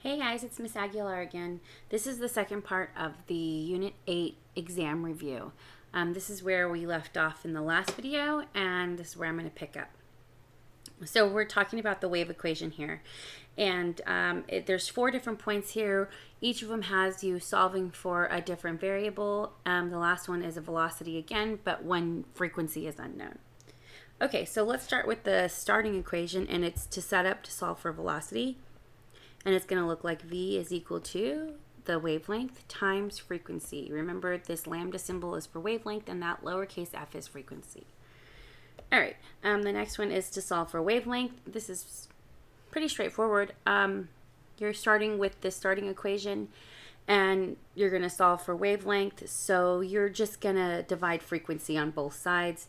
Hey guys, it's Miss Aguilar again. This is the second part of the Unit 8 exam review. This is where we left off in the last video, and this is where I'm going to pick up. So we're talking about the wave equation here, and there's 4 different points here. Each of them has you solving for a different variable. The last one is a velocity again, but one frequency is unknown. Okay, so let's start with the starting equation, and it's to set up to solve for velocity. And it's going to look like V is equal to the wavelength times frequency. Remember, this lambda symbol is for wavelength, and that lowercase f is frequency. All right, the next one is to solve for wavelength. This is pretty straightforward. You're starting with the starting equation, and you're going to solve for wavelength. So you're just going to divide frequency on both sides,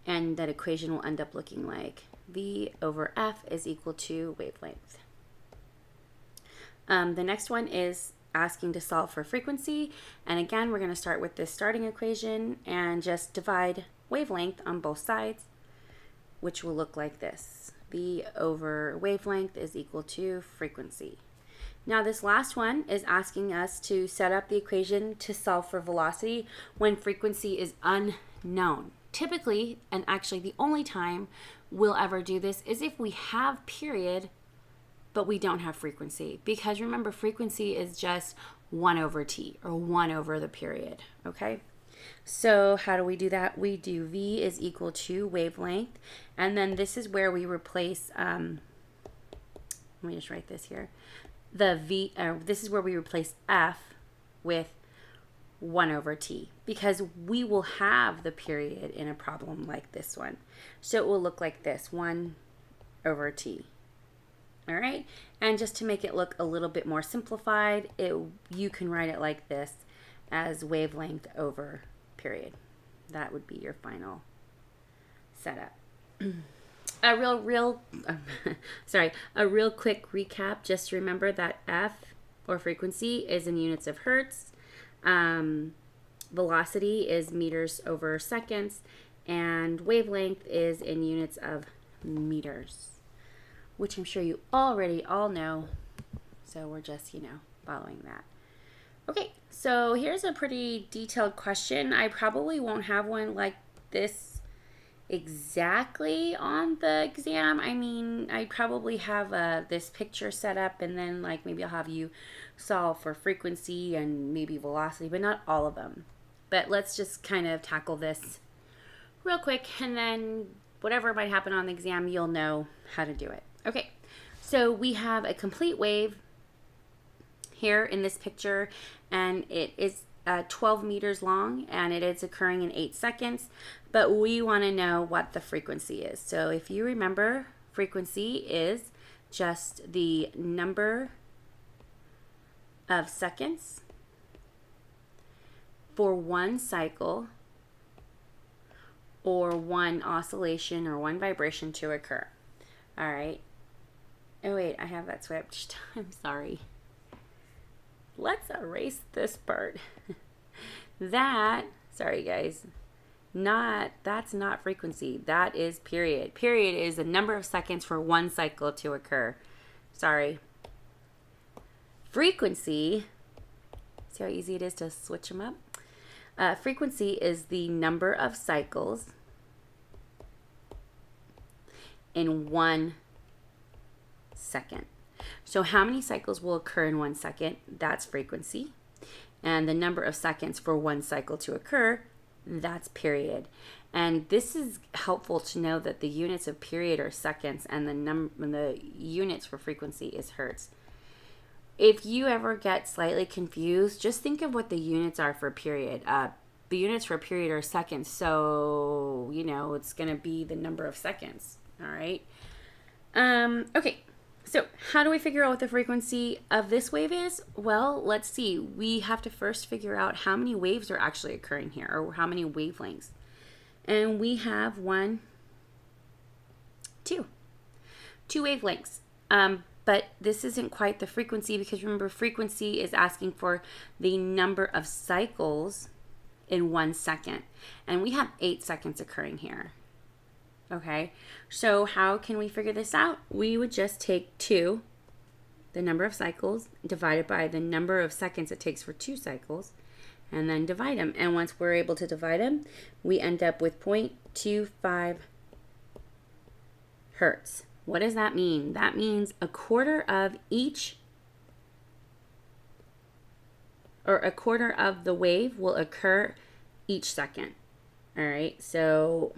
and that equation will end up looking like V over f is equal to wavelength. The next one is asking to solve for frequency, and again we're going to start with this starting equation and just divide wavelength on both sides, which will look like this. V over wavelength is equal to frequency. Now this last one is asking us to set up the equation to solve for velocity when frequency is unknown. Typically, and actually the only time we'll ever do this, is if we have period but we don't have frequency, because remember, frequency is just 1 over t, or 1 over the period. Okay, so how do we do that? We do V is equal to wavelength, and then this is where we replace let me just write this here, this is where we replace f with 1 over t, because we will have the period in a problem like this one. So it will look like this, 1 over t. All right, and just to make it look a little bit more simplified, you can write it like this, as wavelength over period. That would be your final setup. A real quick recap. Just remember that F, or frequency, is in units of hertz. Velocity is meters over seconds, and wavelength is in units of meters, which I'm sure you already all know. So we're just, following that. Okay, so here's a pretty detailed question. I probably won't have one like this exactly on the exam. I mean, I probably have this picture set up, and then maybe I'll have you solve for frequency and maybe velocity, but not all of them. But let's just kind of tackle this real quick, and then whatever might happen on the exam, you'll know how to do it. Okay, so we have a complete wave here in this picture, and it is 12 meters long, and it is occurring in 8 seconds, but we want to know what the frequency is. So if you remember, frequency is just the number of seconds for one cycle, or one oscillation, or one vibration to occur. All right. Oh wait, I have that switched. I'm sorry. Let's erase this part. Sorry guys, that's not frequency. That is period. Period is the number of seconds for one cycle to occur. Sorry. Frequency, see how easy it is to switch them up? Frequency is the number of cycles in 1 second. So how many cycles will occur in 1 second? That's frequency. And the number of seconds for one cycle to occur, that's period. And this is helpful to know that the units of period are seconds, and the units for frequency is hertz. If you ever get slightly confused, just think of what the units are for period. The units for period are seconds, so it's going to be the number of seconds. All right. Okay, so how do we figure out what the frequency of this wave is? Well, let's see. We have to first figure out how many waves are actually occurring here, or how many wavelengths. And we have 2 wavelengths. But this isn't quite the frequency, because remember, frequency is asking for the number of cycles in 1 second. And we have 8 seconds occurring here. Okay, so how can we figure this out? We would just take 2 the number of cycles, divided by the number of seconds it takes for 2 cycles, and then divide them. And once we're able to divide them, we end up with 0.25 hertz. What does that mean? That means a quarter of the wave will occur each second. All right, so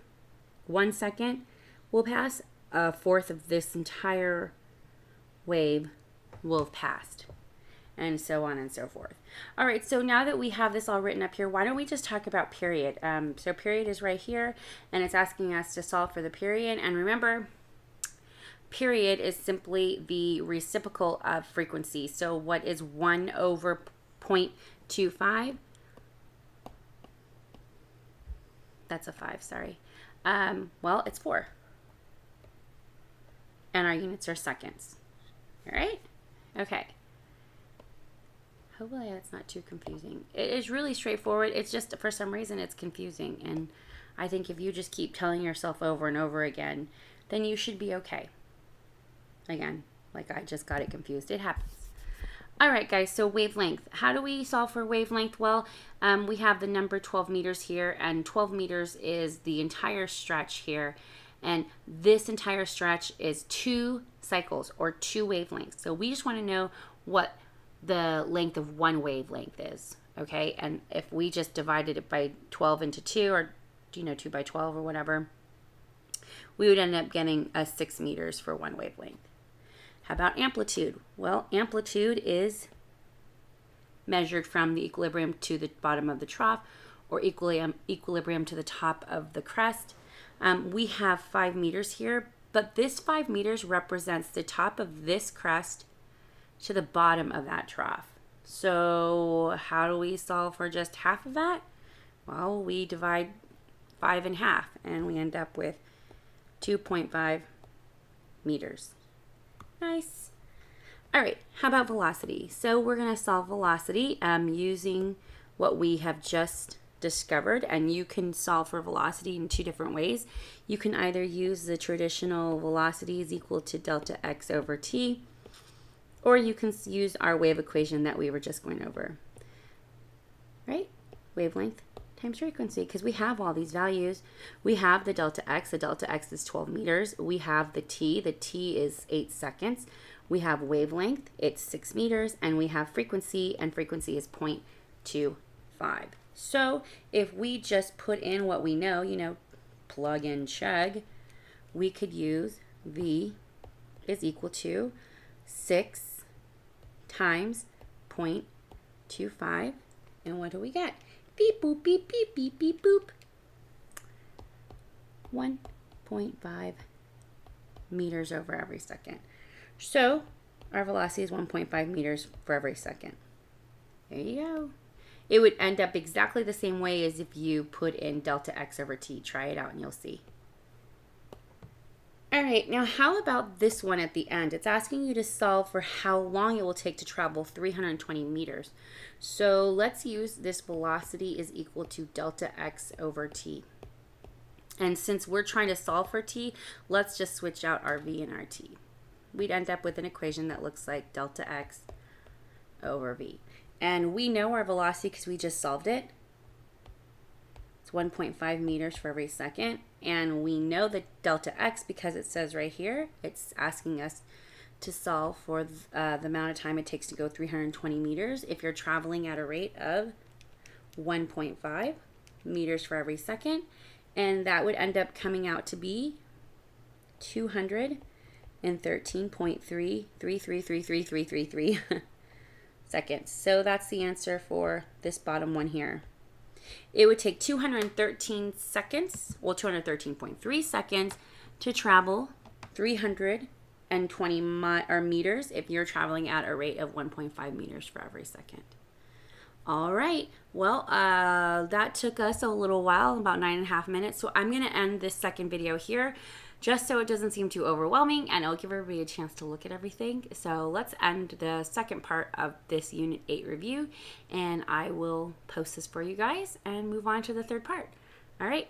1 second will pass, a fourth of this entire wave will have passed, and so on and so forth. All right, so now that we have this all written up here, why don't we just talk about period? So period is right here, and it's asking us to solve for the period. And remember, period is simply the reciprocal of frequency. So what is 1 over 0.25? That's a 5, sorry. Well, it's 4. And our units are seconds. All right? Okay. Hopefully that's not too confusing. It is really straightforward. It's just for some reason it's confusing. And I think if you just keep telling yourself over and over again, then you should be okay. Again, like I just got it confused. It happens. All right, guys, so wavelength. How do we solve for wavelength? Well, we have the number 12 meters here, and 12 meters is the entire stretch here. And this entire stretch is 2 cycles or 2 wavelengths. So we just want to know what the length of one wavelength is, okay? And if we just divided it by 12 into 2, or 2 by 12 or whatever, we would end up getting 6 meters for one wavelength. How about amplitude? Well, amplitude is measured from the equilibrium to the bottom of the trough, or equilibrium to the top of the crest. We have 5 meters here, but this 5 meters represents the top of this crest to the bottom of that trough. So how do we solve for just half of that? Well, we divide 5 in half, and we end up with 2.5 meters. Nice. All right, how about velocity? So we're going to solve velocity using what we have just discovered, and you can solve for velocity in 2 different ways. You can either use the traditional velocity is equal to delta x over t, or you can use our wave equation that we were just going over, right? Wavelength times frequency, because we have all these values. We have the delta x is 12 meters. We have the t is 8 seconds. We have wavelength, it's 6 meters, and we have frequency, and frequency is 0.25. So if we just put in what we know, plug in chug, we could use V is equal to 6 times 0.25, and what do we get? Beep, boop, beep, beep, beep, beep, boop. 1.5 meters over every second. So our velocity is 1.5 meters for every second. There you go. It would end up exactly the same way as if you put in delta x over t. Try it out and you'll see. All right, now how about this one at the end? It's asking you to solve for how long it will take to travel 320 meters. So let's use this velocity is equal to delta x over t. And since we're trying to solve for t, let's just switch out our v and our t. We'd end up with an equation that looks like delta x over v. And we know our velocity because we just solved it. It's 1.5 meters for every second. And we know the delta x because it says right here, it's asking us to solve for the amount of time it takes to go 320 meters if you're traveling at a rate of 1.5 meters for every second. And that would end up coming out to be 213.3333333 seconds. So that's the answer for this bottom one here. It would take 213 seconds, well 213.3 seconds to travel 320 meters if you're traveling at a rate of 1.5 meters for every second. All right, well, that took us a little while, about 9.5 minutes. So I'm gonna end this second video here just so it doesn't seem too overwhelming, and it'll give everybody a chance to look at everything. So let's end the second part of this Unit 8 review, and I will post this for you guys and move on to the third part. All right,